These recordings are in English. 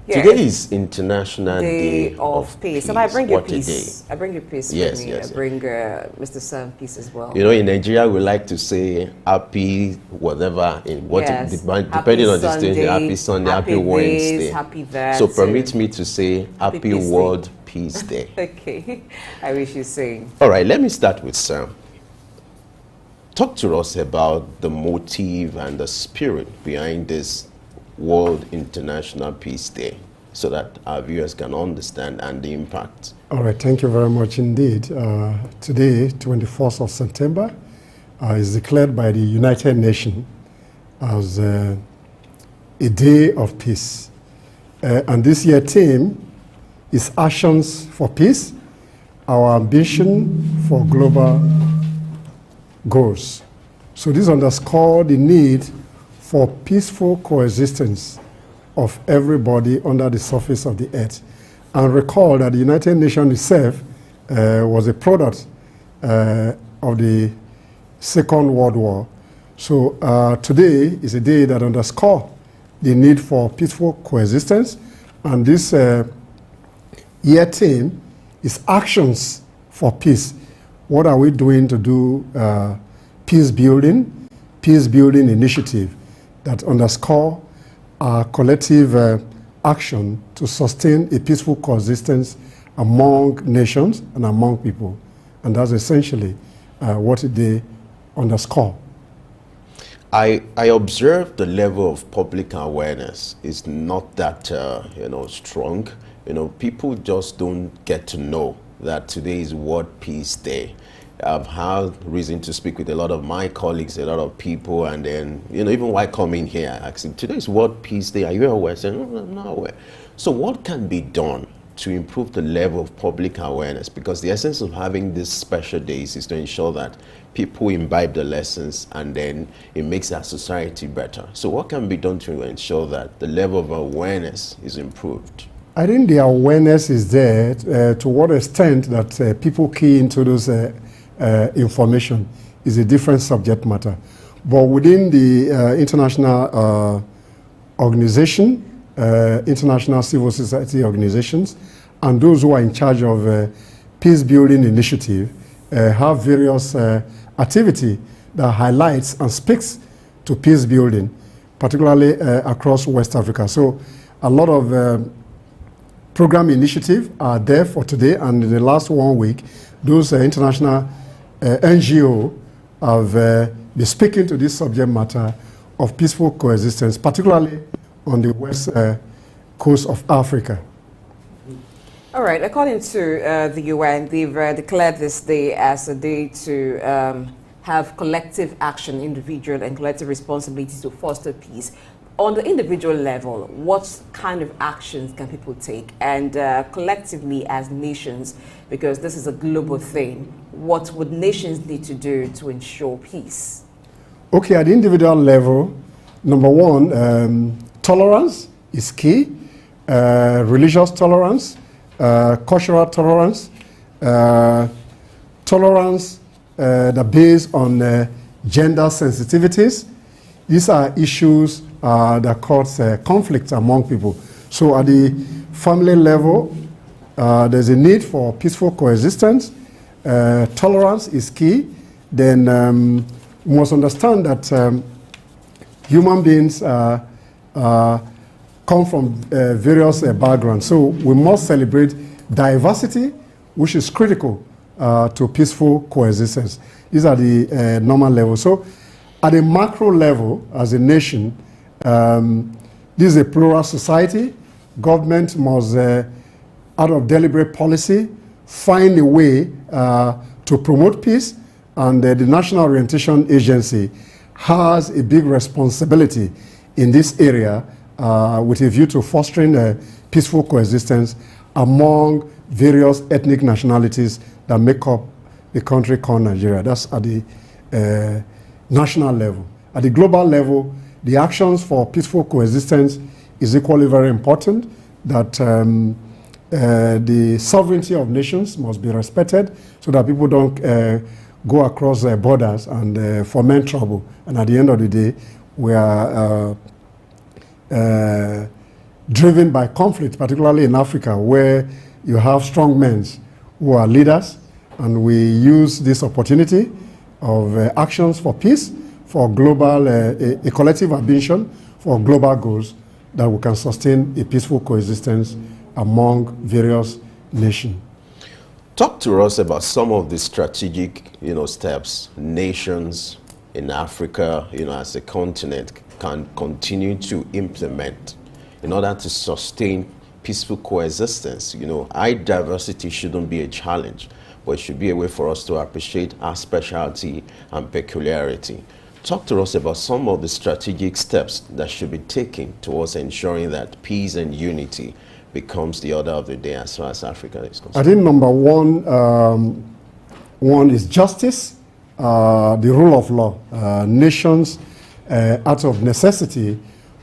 Yeah, today is International Day of Peace. And I bring you peace. I bring you peace with me. I bring Mr. Sam peace as well. You know, in Nigeria, we like to say happy whatever, depending on the station, happy Sunday, happy Wednesday. Happy that. So permit me to say happy World Peace Day. Okay, I wish you sing. All right, let me start with Sam. Talk to us about the motive and the spirit behind this World International Peace Day, so that our viewers can understand and the impact. All right, thank you very much indeed. Today, 24th of September, is declared by the United Nations as a day of peace. And this year's theme is Actions for Peace, our ambition for global goals. So this underscores the need for peaceful coexistence of everybody under the surface of the earth. And recall that the United Nations itself was a product of the Second World War. So today is a day that underscores the need for peaceful coexistence. And this year theme is Actions for Peace. What are we doing to do peace building initiative that underscore our collective action to sustain a peaceful coexistence among nations and among people. And that's essentially what they underscore. I observe the level of public awareness is not that strong. People just don't get to know that today is World Peace Day. I've had reason to speak with a lot of my colleagues, a lot of people, and then, even while coming here, asking, today is World Peace Day, are you aware? I said, no, I'm not aware. So what can be done to improve the level of public awareness? Because the essence of having these special days is to ensure that people imbibe the lessons, and then it makes our society better. So what can be done to ensure that the level of awareness is improved? I think the awareness is there. To what extent that people key into those information is a different subject matter. But within the international organization, international civil society organizations, and those who are in charge of peace building initiative have various activity that highlights and speaks to peace building, particularly across West Africa. So a lot of program initiatives are there for today, and in the last 1 week, those international NGO have been speaking to this subject matter of peaceful coexistence, particularly on the west coast of Africa. All right, according to the UN, they've declared this day as a day to have collective action, individual and collective responsibility to foster peace. On the individual level, what kind of actions can people take? And collectively as nations, because this is a global thing, what would nations need to do to ensure peace? Okay, at the individual level, number one, tolerance is key. Religious tolerance, cultural tolerance, tolerance that based on gender sensitivities. These are issues that cause conflict among people. So at the family level, there's a need for peaceful coexistence. Tolerance is key. Then we must understand that human beings come from various backgrounds. So we must celebrate diversity, which is critical to peaceful coexistence. These are the normal levels. So at a macro level, as a nation, this is a plural society. Government must, out of deliberate policy, find a way to promote peace, and the National Orientation Agency has a big responsibility in this area with a view to fostering peaceful coexistence among various ethnic nationalities that make up the country called Nigeria. That's at the national level. At the global level, the actions for peaceful coexistence is equally very important, that the sovereignty of nations must be respected so that people don't go across borders and foment trouble. And at the end of the day, we are driven by conflict, particularly in Africa, where you have strong men who are leaders, and we use this opportunity of actions for peace, for global, a collective ambition for global goals, that we can sustain a peaceful coexistence among various nations. Talk to us about some of the strategic, steps nations in Africa, as a continent, can continue to implement in order to sustain peaceful coexistence. Our diversity shouldn't be a challenge, but it should be a way for us to appreciate our specialty and peculiarity. Talk to us about some of the strategic steps that should be taken towards ensuring that peace and unity becomes the order of the day as far as Africa is concerned. I think number one is justice, the rule of law. Nations, out of necessity,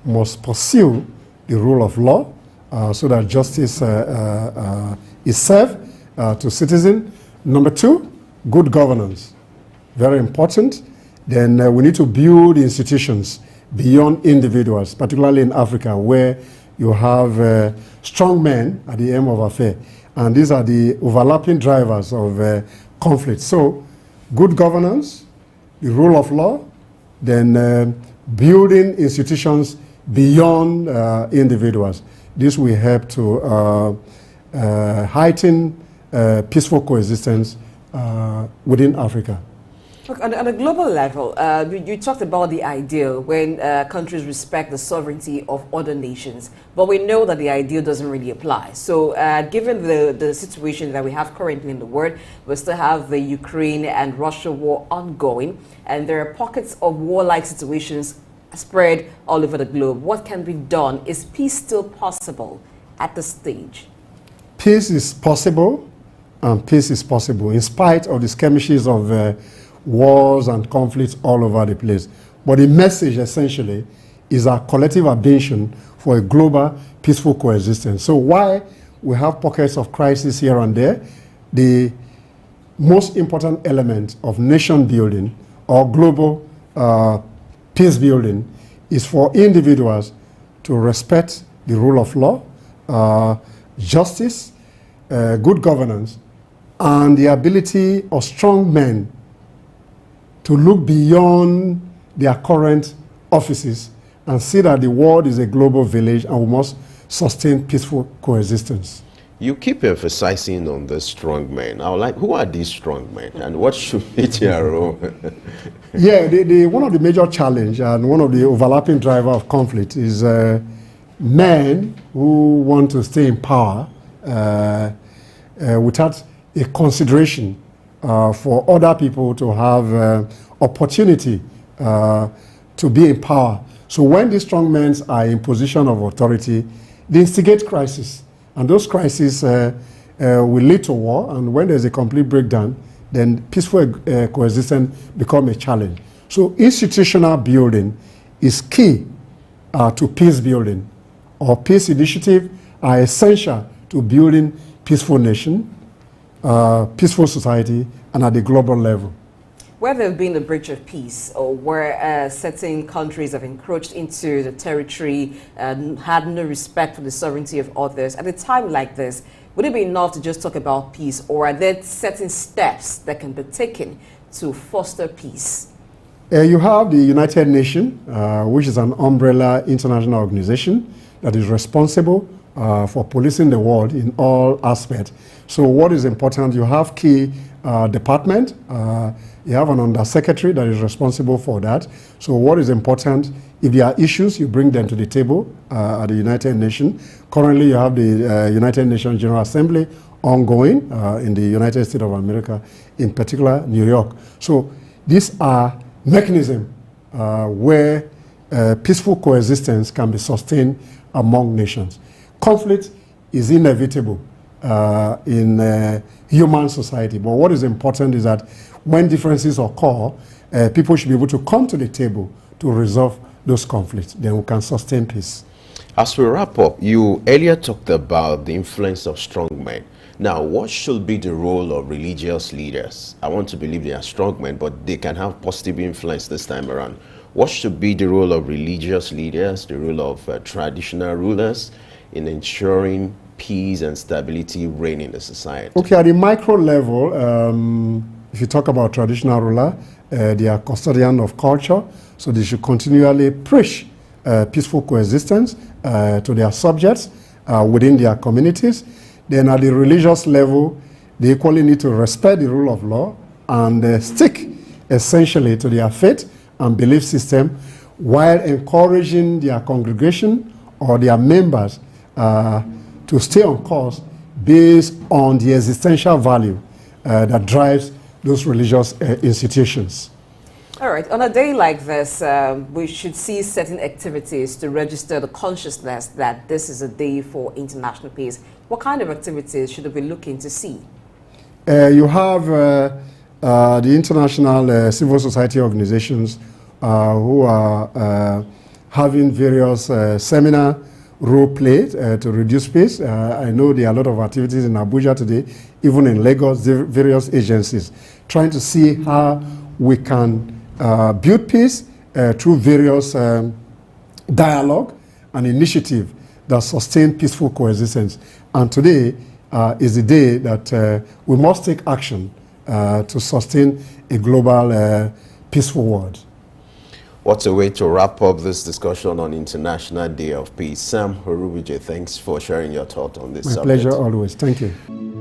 must pursue the rule of law so that justice is served to citizens. Number two, good governance. Very important. Then we need to build institutions beyond individuals, particularly in Africa, where you have strong men at the end of affair. And these are the overlapping drivers of conflict. So, good governance, the rule of law, then building institutions beyond individuals. This will help to heighten peaceful coexistence within Africa. Look, on a global level, you talked about the ideal when countries respect the sovereignty of other nations, but we know that the ideal doesn't really apply. So given the situation that we have currently in the world, we still have the Ukraine and Russia war ongoing, and there are pockets of warlike situations spread all over the globe. What can be done? Is peace still possible at this stage? Peace is possible, and peace is possible in spite of the skirmishes of wars and conflicts all over the place. But the message essentially is our collective ambition for a global peaceful coexistence. So while we have pockets of crisis here and there, the most important element of nation building or global peace building is for individuals to respect the rule of law, justice, good governance, and the ability of strong men to look beyond their current offices and see that the world is a global village and we must sustain peaceful coexistence. You keep emphasizing on the strong men. I would like, who are these strong men and what should be their role? Yeah, one of the major challenges and one of the overlapping drivers of conflict is men who want to stay in power without a consideration for other people to have opportunity to be in power. So when these strong men are in position of authority, they instigate crisis. And those crises will lead to war. And when there's a complete breakdown, then peaceful coexistence becomes a challenge. So institutional building is key to peace building, or peace initiative are essential to building peaceful nation, peaceful society, and at the global level. Where there have been a breach of peace, or where certain countries have encroached into the territory and had no respect for the sovereignty of others, at a time like this, would it be enough to just talk about peace, or are there certain steps that can be taken to foster peace? You have the United Nations, which is an umbrella international organization that is responsible for policing the world in all aspects. So what is important, you have key department, you have an undersecretary that is responsible for that. So what is important, if there are issues, you bring them to the table at the United Nations. Currently, you have the United Nations General Assembly ongoing in the United States of America, in particular, New York. So these are mechanisms where peaceful coexistence can be sustained among nations. Conflict is inevitable in human society, but what is important is that when differences occur, people should be able to come to the table to resolve those conflicts. Then we can sustain peace. As we wrap up, you earlier talked about the influence of strong men. Now, what should be the role of religious leaders? I want to believe they are strong men, but they can have positive influence this time around. What should be the role of religious leaders, the role of traditional rulers, in ensuring peace and stability reign in the society? Okay, at the micro level, if you talk about traditional ruler, they are custodian of culture, so they should continually preach peaceful coexistence to their subjects within their communities. Then at the religious level, they equally need to respect the rule of law and stick essentially to their faith and belief system while encouraging their congregation or their members to stay on course based on the existential value that drives those religious institutions. All right, on a day like this, we should see certain activities to register the consciousness that this is a day for international peace. What kind of activities should we be looking to see? You have the international civil society organizations who are having various seminar role played to reduce peace. I know there are a lot of activities in Abuja today, even in Lagos, various agencies, trying to see how we can build peace through various dialogue and initiative that sustain peaceful coexistence. And today is the day that we must take action to sustain a global peaceful world. What's a way to wrap up this discussion on International Day of Peace? Sam Orubije, thanks for sharing your thought on this subject. My pleasure always. Thank you.